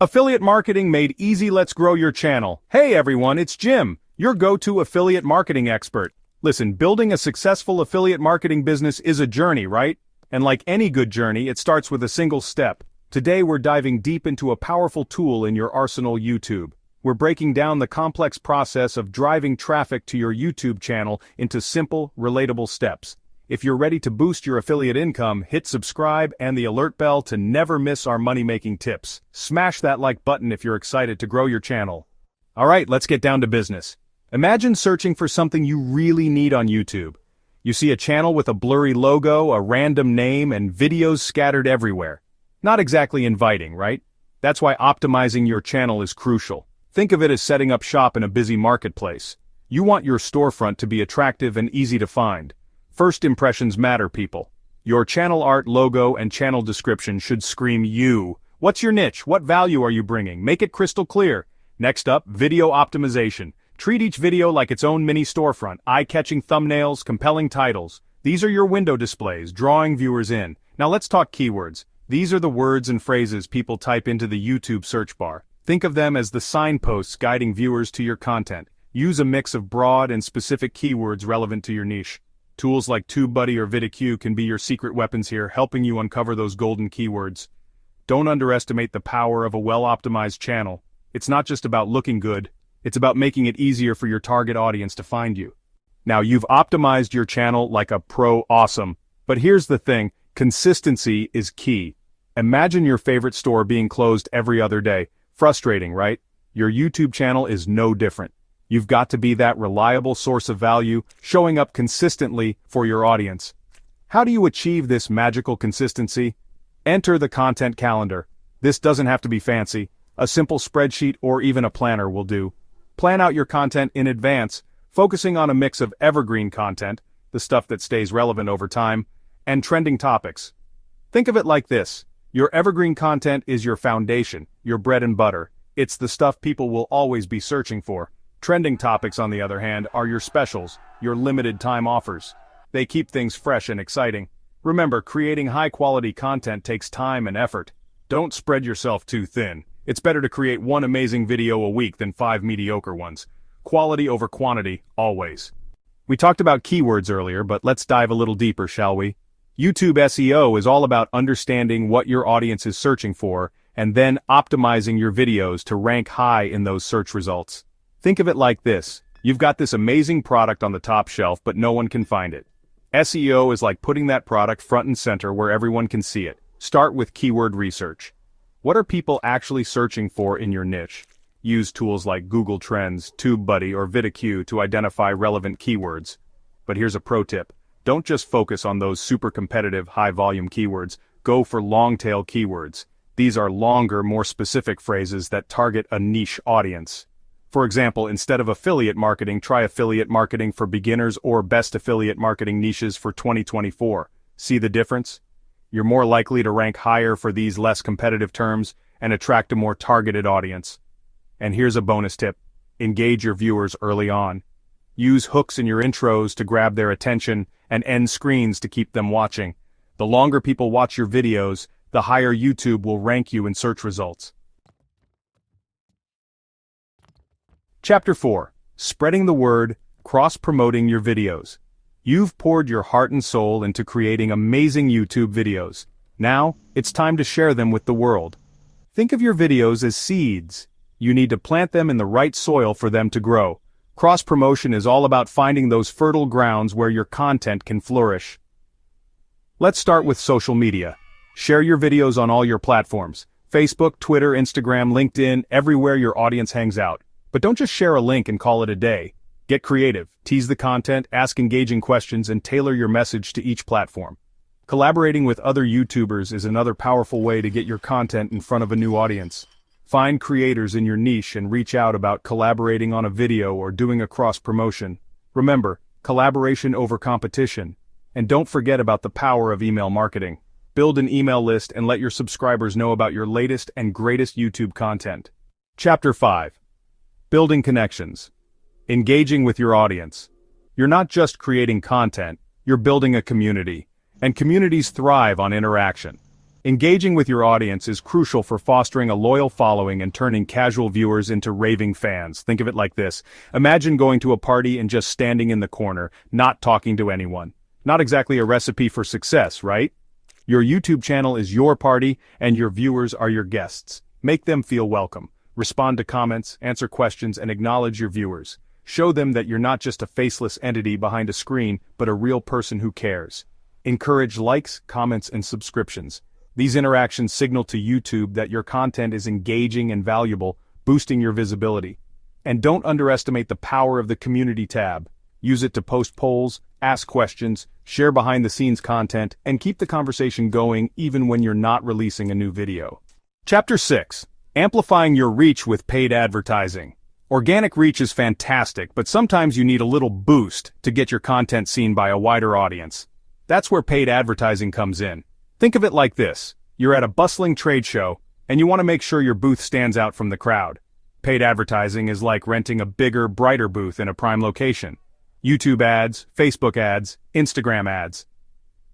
Affiliate marketing made easy. Let's grow your channel. Hey everyone, it's Jim, your go-to affiliate marketing expert. Listen, building a successful affiliate marketing business is a journey, right? And like any good journey, it starts with a single step. Today we're diving deep into a powerful tool in your arsenal: YouTube. We're breaking down the complex process of driving traffic to your YouTube channel into simple, relatable steps. If you're ready to boost your affiliate income, hit subscribe and the alert bell to never miss our money-making tips. Smash that like button if you're excited to grow your channel. Alright, let's get down to business. Imagine searching for something you really need on YouTube. You see a channel with a blurry logo, a random name, and videos scattered everywhere. Not exactly inviting, right? That's why optimizing your channel is crucial. Think of it as setting up shop in a busy marketplace. You want your storefront to be attractive and easy to find. First impressions matter, people. Your channel art, logo, and channel description should scream you. What's your niche? What value are you bringing? Make it crystal clear. Next up, video optimization. Treat each video like its own mini storefront. Eye-catching thumbnails, compelling titles. These are your window displays, drawing viewers in. Now let's talk keywords. These are the words and phrases people type into the YouTube search bar. Think of them as the signposts guiding viewers to your content. Use a mix of broad and specific keywords relevant to your niche. Tools like TubeBuddy or VidIQ can be your secret weapons here, helping you uncover those golden keywords. Don't underestimate the power of a well-optimized channel. It's not just about looking good, it's about making it easier for your target audience to find you. Now, you've optimized your channel like a pro, awesome. But here's the thing, consistency is key. Imagine your favorite store being closed every other day. Frustrating, right? Your YouTube channel is no different. You've got to be that reliable source of value, showing up consistently for your audience. How do you achieve this magical consistency? Enter the content calendar. This doesn't have to be fancy. A simple spreadsheet or even a planner will do. Plan out your content in advance, focusing on a mix of evergreen content, the stuff that stays relevant over time, and trending topics. Think of it like this. Your evergreen content is your foundation, your bread and butter. It's the stuff people will always be searching for. Trending topics, on the other hand, are your specials, your limited time offers. They keep things fresh and exciting. Remember, creating high-quality content takes time and effort. Don't spread yourself too thin. It's better to create one amazing video a week than 5 mediocre ones. Quality over quantity, always. We talked about keywords earlier, but let's dive a little deeper, shall we? YouTube SEO is all about understanding what your audience is searching for, and then optimizing your videos to rank high in those search results. Think of it like this. You've got this amazing product on the top shelf, but no one can find it. SEO is like putting that product front and center where everyone can see it. Start with keyword research. What are people actually searching for in your niche? Use tools like Google Trends, TubeBuddy, or VidIQ to identify relevant keywords. But here's a pro tip. Don't just focus on those super competitive, high-volume keywords. Go for long-tail keywords. These are longer, more specific phrases that target a niche audience. For example, instead of affiliate marketing, try affiliate marketing for beginners or best affiliate marketing niches for 2024. See the difference? You're more likely to rank higher for these less competitive terms and attract a more targeted audience. And here's a bonus tip. Engage your viewers early on. Use hooks in your intros to grab their attention and end screens to keep them watching. The longer people watch your videos, the higher YouTube will rank you in search results. Chapter 4. Spreading the word, cross-promoting your videos. You've poured your heart and soul into creating amazing YouTube videos. Now, it's time to share them with the world. Think of your videos as seeds. You need to plant them in the right soil for them to grow. Cross-promotion is all about finding those fertile grounds where your content can flourish. Let's start with social media. Share your videos on all your platforms. Facebook, Twitter, Instagram, LinkedIn, everywhere your audience hangs out. But don't just share a link and call it a day. Get creative, tease the content, ask engaging questions, and tailor your message to each platform. Collaborating with other YouTubers is another powerful way to get your content in front of a new audience. Find creators in your niche and reach out about collaborating on a video or doing a cross-promotion. Remember, collaboration over competition. And don't forget about the power of email marketing. Build an email list and let your subscribers know about your latest and greatest YouTube content. Chapter 5. Building connections. Engaging with your audience. You're not just creating content, you're building a community. And communities thrive on interaction. Engaging with your audience is crucial for fostering a loyal following and turning casual viewers into raving fans. Think of it like this. Imagine going to a party and just standing in the corner, not talking to anyone. Not exactly a recipe for success, right? Your YouTube channel is your party, and your viewers are your guests. Make them feel welcome. Respond to comments, answer questions, and acknowledge your viewers. Show them that you're not just a faceless entity behind a screen, but a real person who cares. Encourage likes, comments, and subscriptions. These interactions signal to YouTube that your content is engaging and valuable, boosting your visibility. And don't underestimate the power of the community tab. Use it to post polls, ask questions, share behind-the-scenes content, and keep the conversation going even when you're not releasing a new video. Chapter 6. Amplifying your reach with paid advertising. Organic reach is fantastic, but sometimes you need a little boost to get your content seen by a wider audience. That's where paid advertising comes in. Think of it like this. You're at a bustling trade show, and you want to make sure your booth stands out from the crowd. Paid advertising is like renting a bigger, brighter booth in a prime location. YouTube ads, Facebook ads, Instagram ads.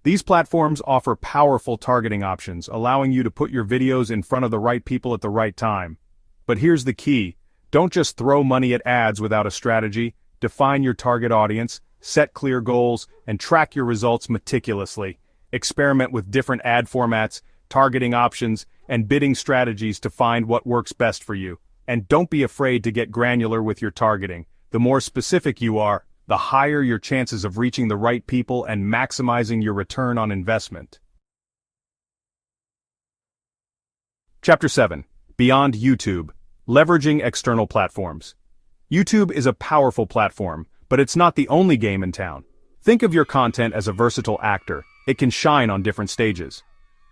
These platforms offer powerful targeting options, allowing you to put your videos in front of the right people at the right time. But here's the key. Don't just throw money at ads without a strategy. Define your target audience, set clear goals, and track your results meticulously. Experiment with different ad formats, targeting options, and bidding strategies to find what works best for you. And don't be afraid to get granular with your targeting. The more specific you are, the higher your chances of reaching the right people and maximizing your return on investment. Chapter 7. Beyond YouTube. Leveraging external platforms. YouTube is a powerful platform, but it's not the only game in town. Think of your content as a versatile actor. It can shine on different stages.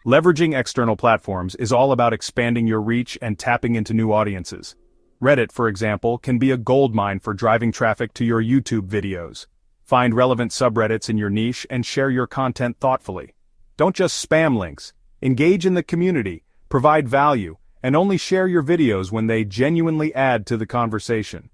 Leveraging external platforms is all about expanding your reach and tapping into new audiences. Reddit, for example, can be a goldmine for driving traffic to your YouTube videos. Find relevant subreddits in your niche and share your content thoughtfully. Don't just spam links. Engage in the community, provide value, and only share your videos when they genuinely add to the conversation.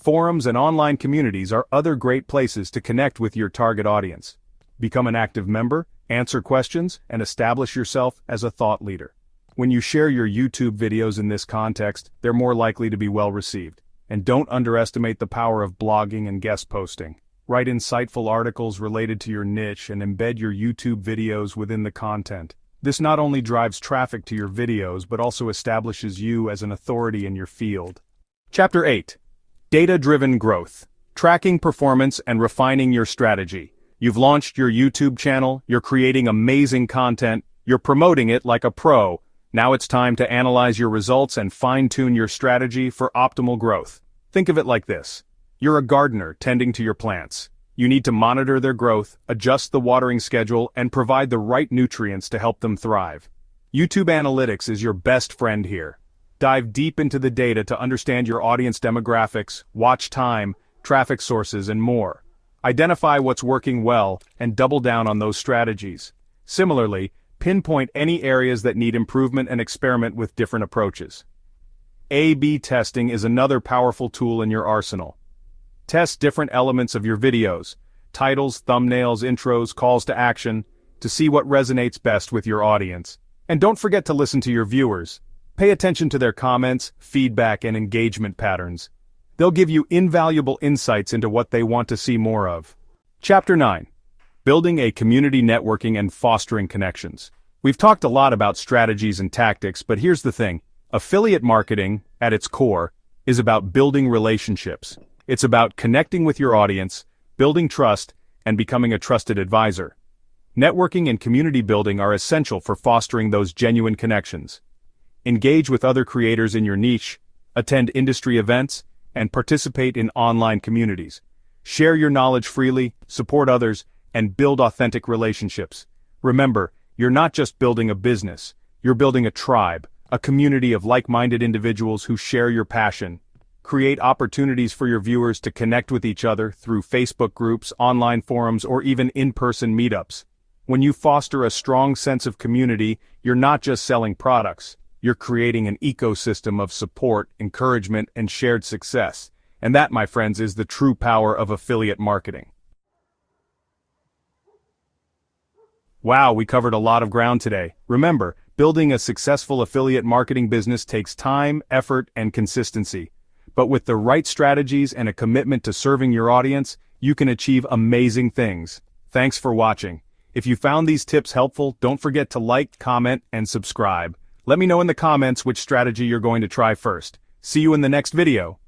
Forums and online communities are other great places to connect with your target audience. Become an active member, answer questions, and establish yourself as a thought leader. When you share your YouTube videos in this context, they're more likely to be well received. And don't underestimate the power of blogging and guest posting. Write insightful articles related to your niche and embed your YouTube videos within the content. This not only drives traffic to your videos but also establishes you as an authority in your field. Chapter 8. Data-driven growth. Tracking performance and refining your strategy. You've launched your YouTube channel, you're creating amazing content, you're promoting it like a pro. Now it's time to analyze your results and fine-tune your strategy for optimal growth. Think of it like this. You're a gardener tending to your plants. You need to monitor their growth, adjust the watering schedule, and provide the right nutrients to help them thrive. YouTube Analytics is your best friend here. Dive deep into the data to understand your audience demographics, watch time, traffic sources, and more. Identify what's working well and double down on those strategies. Similarly, pinpoint any areas that need improvement and experiment with different approaches. A/B testing is another powerful tool in your arsenal. Test different elements of your videos, titles, thumbnails, intros, calls to action, to see what resonates best with your audience. And don't forget to listen to your viewers. Pay attention to their comments, feedback, and engagement patterns. They'll give you invaluable insights into what they want to see more of. Chapter 9. Building a community, networking, and fostering connections. We've talked a lot about strategies and tactics, but here's the thing. Affiliate marketing, at its core, is about building relationships. It's about connecting with your audience, building trust, and becoming a trusted advisor. Networking and community building are essential for fostering those genuine connections. Engage with other creators in your niche, attend industry events, and participate in online communities. Share your knowledge freely, support others, and build authentic relationships. Remember, you're not just building a business, you're building a tribe, a community of like-minded individuals who share your passion. Create opportunities for your viewers to connect with each other through Facebook groups, online forums, or even in-person meetups. When you foster a strong sense of community, you're not just selling products. You're creating an ecosystem of support, encouragement, and shared success. And that, my friends, is the true power of affiliate marketing. Wow, we covered a lot of ground today. Remember, Building a successful affiliate marketing business takes time, effort, and consistency. But with the right strategies and a commitment to serving your audience, you can achieve amazing things. Thanks for watching. If you found these tips helpful, don't forget to like, comment, and subscribe. Let me know in the comments which strategy you're going to try first. See you in the next video.